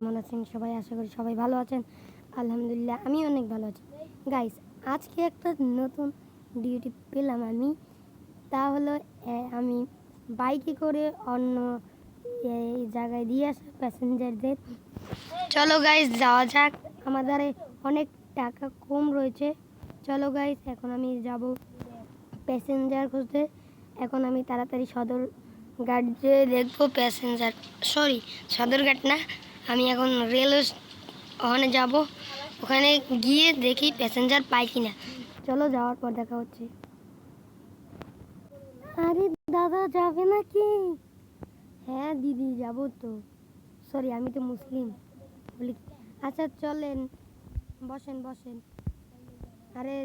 কেমন আছেন সবাই? আশা করি সবাই ভালো আছেন। আলহামদুলিল্লাহ আমি অনেক ভালো আছি। গাইস, আজকে একটা নতুন ডিউটি পেলাম আমি। তা হলো আমি বাইকে করে অন্য এই জায়গায় দিয়ে আসা প্যাসেঞ্জারদের। চলো গাইস যাওয়া যাক। আমাদের অনেক টাকা কম রয়েছে। চলো গাইস, এখন আমি যাব প্যাসেঞ্জার খুঁজতে। এখন আমি তাড়াতাড়ি সদরঘাট যে দেখবো প্যাসেঞ্জার, সদরঘাট না, আমি এখন রেল ওখানে যাব। ওখানে গিয়ে দেখি প্যাসেঞ্জার পাই কিনা। চলো যাওয়ার পর দেখা হচ্ছে। আরে দাদা যাবে নাকি? হ্যাঁ দিদি যাব তো। সরি, আমি তো মুসলিম বলি। আচ্ছা চলেন, বসেন বসেন। আরে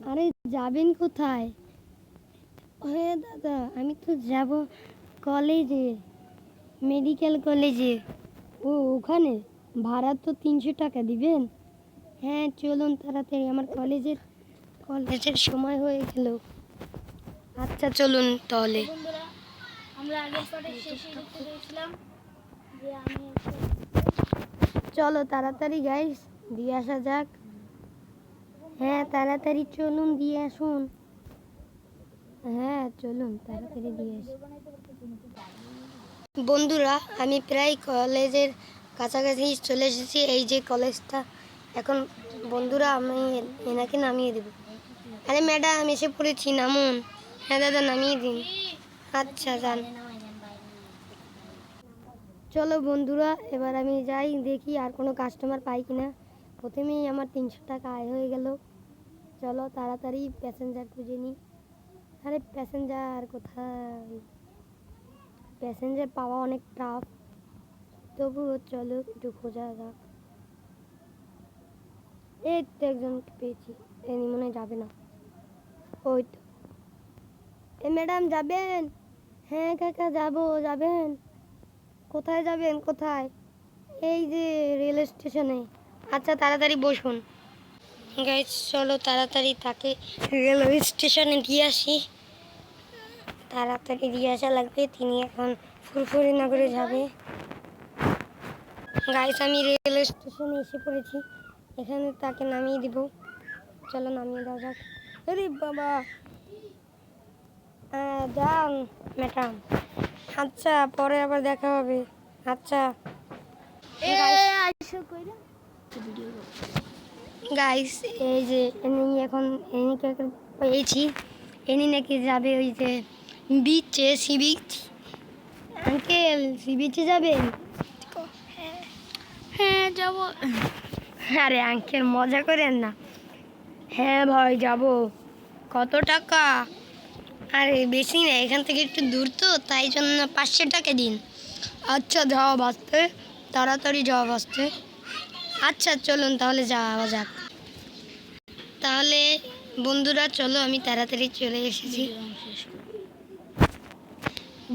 আরে যাবেন কোথায়? হ্যাঁ দাদা, আমি তো যাব কলেজে, মেডিকেল কলেজে। ও ওখানে ভাড়া তো 300 টাকা দিবেন? হ্যাঁ চলুন তাড়াতাড়ি, আমার কলেজের সময় হয়ে গেল। আচ্ছা চলুন তাহলে। আমরা আগের পার্টে শেষে দেখতে পেয়েছিলাম যে আমি চলো তাড়াতাড়ি গাইস দিয়ে আসা যাক। হ্যাঁ তাড়াতাড়ি চলুন দিয়ে আসুন। হ্যাঁ চলুন তাড়াতাড়ি দিয়ে আসুন। বন্ধুরা, আমি প্রায় কলেজের কাছাকাছি চলে এসেছি। এই যে কলেজটা। এখন বন্ধুরা আমি এনাকে নামিয়ে দেব। আরে ম্যাডাম এসে পড়েছি, নামুন। হ্যাঁ দাদা নামিয়ে দিন। আচ্ছা যান। চলো বন্ধুরা, এবার আমি যাই দেখি আর কোনো কাস্টমার পাই কিনা। প্রথমেই আমার 300 টাকা আয় হয়ে গেল। চলো তাড়াতাড়ি প্যাসেঞ্জার খুঁজে নিই। আরে প্যাসেঞ্জার কোথায়? প্যাসেঞ্জার পাওয়া অনেক টাফ, তবুও চলো একটু খোঁজা যাক। এই তো একজন পেয়েছি। এনি মনে হয় যাবে না। ওই তো। ম্যাডাম যাবেন? হ্যাঁ কাকা যাবো। যাবেন কোথায়? যাবেন কোথায়? এই যে রেল স্টেশনে। আচ্ছা তাড়াতাড়ি বসুন। গাইস চলো তাড়াতাড়ি তাকে রেলওয়ে স্টেশনে দিয়ে আসি। তাড়াতাড়ি দিয়ে আসা লাগবে, তিনি এখন ফুরফুরি নগরে যাবে। গাইস আমি রেল স্টেশনে এসে পড়েছি, এখানে তাকে নামিয়ে দিব। চলো নামিয়ে দেওয়া যাক। আরে বাবা, যান ম্যাডাম। আচ্ছা পরে আবার দেখা হবে। আচ্ছা গাইস, এই যে এনিকে পেয়েছি। এনি নাকি যাবে ওই যে বিচে, সি বিচ। আঙ্কেল সি বিচে যাবেন? হ্যাঁ যাব। আরে আঙ্কেল মজা করেন না। হ্যাঁ ভাই যাব। কত টাকা? আরে বেশি না, এখান থেকে একটু দূর তো, তাই জন্য 500 টাকা দিন। আচ্ছা যাওয়া বাঁচতে, তাড়াতাড়ি যাওয়া বাঁচতে। আচ্ছা চলুন তাহলে যাওয়া যাক। তাহলে বন্ধুরা চলো, আমি তাড়াতাড়ি চলে এসেছি।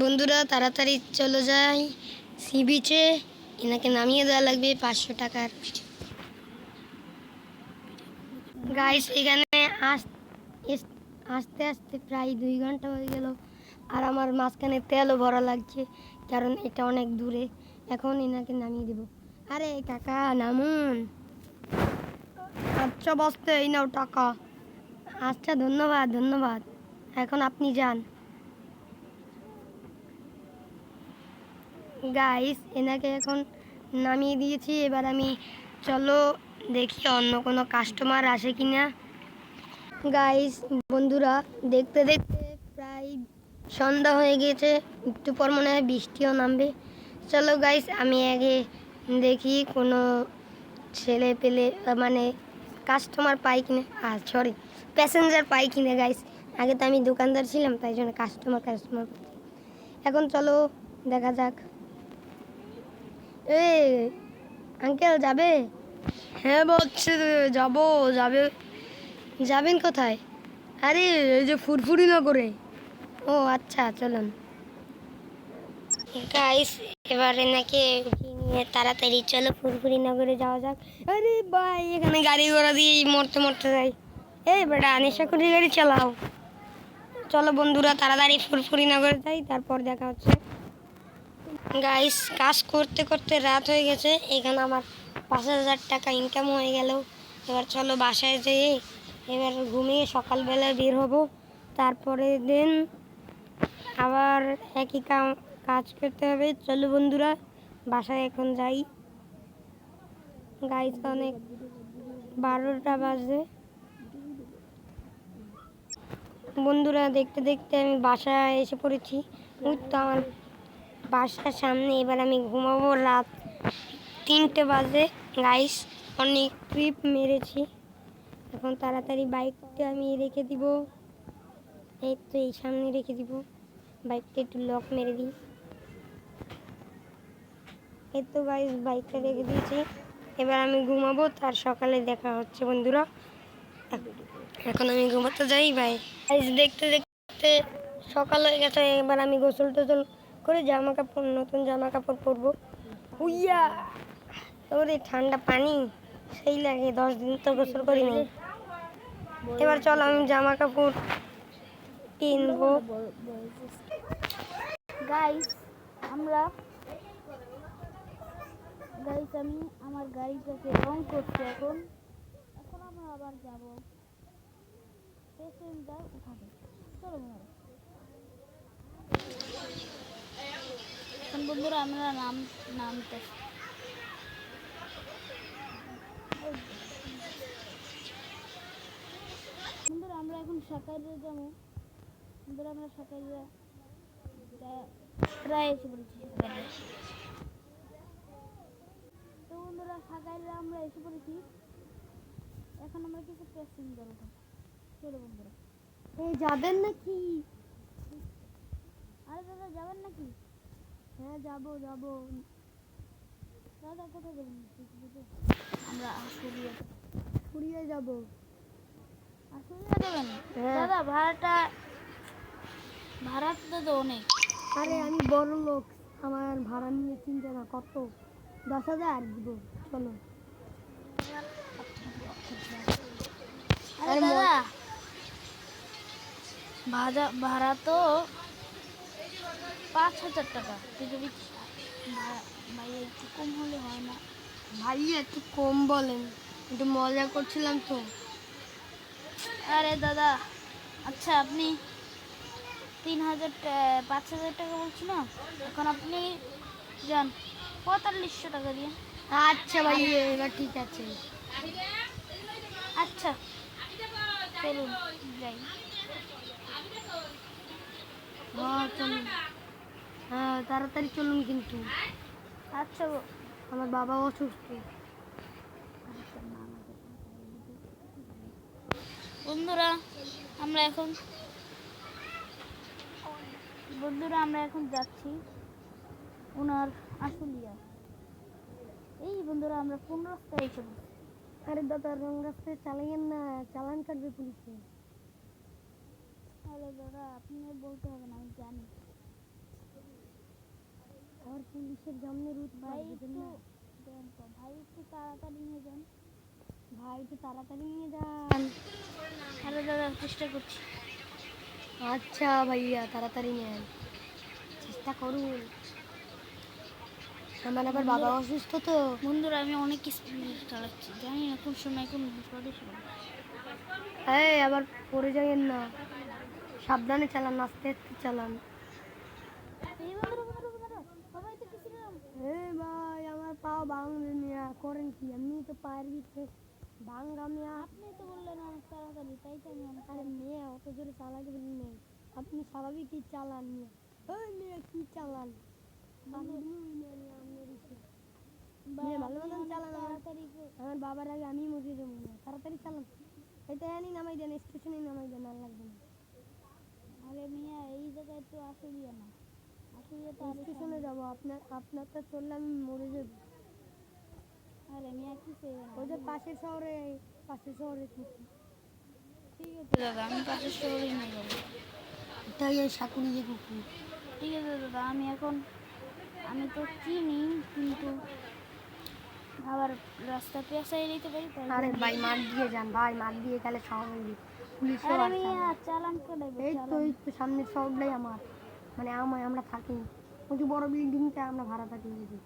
বন্ধুরা তাড়াতাড়ি চলে যাই সি বিচে। এনাকে নামিয়ে দেওয়া লাগবে 500 টাকার। গাইস এখানে আস্তে আস্তে প্রায় 2 ঘন্টা হয়ে গেল, আর আমার মাঝখানে তেলও ভরা লাগছে, কারণ এটা অনেক দূরে। এখন এনাকে নামিয়ে দেব। আরে কাকা নামুন। আচ্ছা বসতে, এই নাও টাকা। আচ্ছা ধন্যবাদ ধন্যবাদ, এখন আপনি যান। গাইস এনাকে এখন নামিয়ে দিয়েছি, এবার আমি চলো দেখি অন্য কোনো কাস্টমার আসে কিনা। গাইস বন্ধুরা, দেখতে দেখতে প্রায় সন্ধ্যা হয়ে গেছে, একটু পর মনে হয় বৃষ্টিও নামবে। চলো গাইস আমি আগে দেখি কোনো ছেলে পেলে মানে কাস্টমার পাই কিনা, সরি প্যাসেঞ্জার পাই কিনা। গাইস আগে তো আমি দোকানদার ছিলাম, তাই জন্য কাস্টমার এখন চলো দেখা যাক। এই আঙ্কেল যাবে? হ্যাঁ বলছে যাবো। যাবেন কোথায়? আরে এই যে ফুরফুরি নগরে। ও আচ্ছা চলুন। গাইস এবারে নাকি নিয়ে তাড়াতাড়ি চলো ফুরফুরি নগরে যাওয়া যাক। আরে ভাই এখানে গাড়ি ঘোড়া দিয়ে মরতে মরতে যাই। এই বেটা নেশা করে গাড়ি চালাও। চলো বন্ধুরা তাড়াতাড়ি ফুরফুরি নগরে যাই, তারপর দেখা হচ্ছে। গাইস কাজ করতে করতে রাত হয়ে গেছে, এখানে আমার 5,000 টাকা ইনকাম হয়ে গেল। এবার চলো বাসায় যেয়ে এবার ঘুমিয়ে সকালবেলা বের হব, তারপরে দিন আবার একই কাজ করতে হবে। চলো বন্ধুরা বাসায় এখন যাই। গাইস অনেক 12টা বাজে। বন্ধুরা দেখতে দেখতে আমি বাসায় এসে পড়েছি। ওই তো আমার বাসার সামনে। এবার আমি ঘুমাবো, রাত 3টে বাজে। গাইস অনেক ট্রিপ মেরেছি, এখন তাড়াতাড়ি বাইকটা আমি রেখে দিব। এই তো এই সামনে রেখে দিব, বাইকটা একটু লক মেরে দিই। এই তো গাইস বাইকটা রেখে দিয়েছি, এবার আমি ঘুমাবো, তার সকালে দেখা হচ্ছে বন্ধুরা। এখন আমি ঘুমাতে যাই, বাই। গাইস দেখতে দেখতে সকাল হয়ে গেছে, এবার আমি গোসল টোসল করে নতুন জামা কাপড় পরবো। উইয়া ওরে ঠান্ডা পানি সেই লাগে, 10 দিন তো গোসল করিনি। এবার চলো আমি জামা কাপড় কিনবো। গাইস আমি আমার গাড়িটাকে রং করছি। এখন আমরা আবার যাব প্যাসেঞ্জার উঠাবে। চলো বন্ধুরা, এখন বন্ধুরা আমরা নামতে বন্ধুরা আমরা এখন সাকাইরে যাবো। বন্ধুরা আমরা সাকাইরে প্রায় এসে পড়েছি। তো বন্ধুরা সাকাইরে আমরা এসে পড়েছি, এখন আমরা কিছু প্যাসেঞ্জার উঠাবো। চলো বন্ধুরা। এই যাবেন নাকি? আরে দাদা যাবেন নাকি? হ্যাঁ যাবো। দাদা কোথায় যাবেন? আমরা পুরিয়ে যাবো। আসলে যাবেন? হ্যাঁ। দাদা ভাড়া তো অনেক। আরে আমি বড় লোক, আমার ভাড়া নিয়ে চিন্তা না। কত? 10,000 দিব, চলো। আরে দাদা ভাড়া তো 5,000 টাকা। ভাই একটু কম হলে হয় না? ভাই একটু কম বলেন, একটু মজা করছিলাম তো। আরে দাদা আচ্ছা, আপনি 5,000 টাকা বলছি না, এখন আপনি যান 4,500 টাকা দিয়ে। আচ্ছা ভাই, এবার ঠিক আছে। আচ্ছা চলুন যাই। হ্যাঁ চলুন, হ্যাঁ তাড়াতাড়ি চলুন কিন্তু। আচ্ছা আমার বাবা অসুস্থ। বন্ধুরা আমরা এখন যাচ্ছি ওনার আশুলিয়া। এই বন্ধুরা আমরা কোন রাস্তায় এসে পড়েছি? আরে দাদা রং রাস্তায় চালাইয়েন না, চালান কাটবে পুলিশে। আরে দাদা আপনি বলতে হবে না, আমি জানি। আর পুলিশের সামনে রুট ভাই পারবেন না। ভাই একটু তাড়াতাড়ি নিয়ে যান। ভাই একটু তাড়াতাড়ি নিয়ে যান। আরে দাদা চেষ্টা করছি। আচ্ছা ভাইয়া তাড়াতাড়ি নেন, চেষ্টা করুন। আমার আবার বাবা অসুস্থ তো। বন্ধুরা আমি অনেক স্পিড চালাচ্ছি, জানি না কোন সময় কোন বিপদে ছিল। এই আবার পড়ে যাবেন না, সাবধানে চালান, আস্তে আস্তে চালান। এই বন্ধুরা, সবাই তো গেছিলাম। এই ভাই আমার পা ভাঙলে মিয়া, করেন কি? এমনি তো পায়ের ভিতরে ভাঙা মিয়া। আপনি তো বললেন অনেক তাড়াতাড়ি, তাই তো আমি অনেক আরে মেয়ে অত জোরে চালাতে বলি নেই, আপনি স্বাভাবিকই চালান মিয়া। ওই মেয়ে কি চালান? ভালো মতন চালান, আমার বাবার আগে আমি মরে যাবো না। তাড়াতাড়ি চালান, এটা এনে নামাই দেন, স্টেশনে নামাই দেন, আর লাগবে না। আরে মিয়া এই জায়গায় তো আসলিয়া না, আসলিয়া তো স্টেশনে যাবো, আপনারটা চললে আমি মরে যাবো। আরে মিয়া কি চাই না, ওই যে পাশের শহরে ঠিক আছে দাদা আমি পাশের শহরে নিয়ে যাবো। তাই ওই সাকুরি যে কুকুর। ঠিক আছে দাদা আমি তো চিনি, কিন্তু আবার রাস্তা পেঁচাই দিতে পারি। আরে ভাই মার দিয়ে যান ভাই, মার দিয়ে গেলে সহজ পুলিশ। আরে মিয়া চালান কেটে এই তো সামনের শহরটাই আমার, মানে আমরা থাকি। ওই যে বড় বিল্ডিংটা আমরা ভাড়া থাকি বুঝি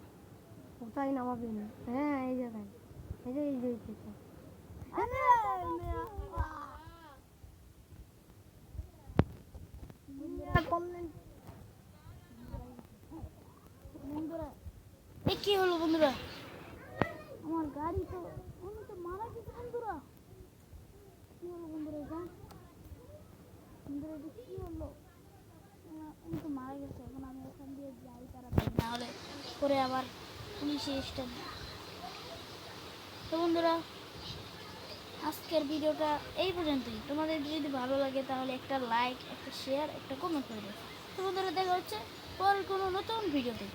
কোথায় নামাবেন? হ্যাঁ এই জায়গায়, এই যে এটা। করলেন বন্ধুরা এ কি হলো বন্ধুরা, আমার গাড়ি তো আমি তো মারা গেছি বন্ধুরা। কি হলো বন্ধুরা এটা? বন্ধুরা এটা কি হলো? আমি তো মারা গেছে। এখন আমি এখান দিয়ে যাই তাড়াতাড়ি, না হলে পরে আবার পুলিশে স্টেশন। তো বন্ধুরা আজকের ভিডিওটা এই পর্যন্তই। তোমাদের যদি ভালো লাগে তাহলে একটা লাইক, একটা শেয়ার, একটা কমেন্ট করে দেবে। তো বন্ধুরা দেখা হচ্ছে পরের কোনো নতুন ভিডিওতে।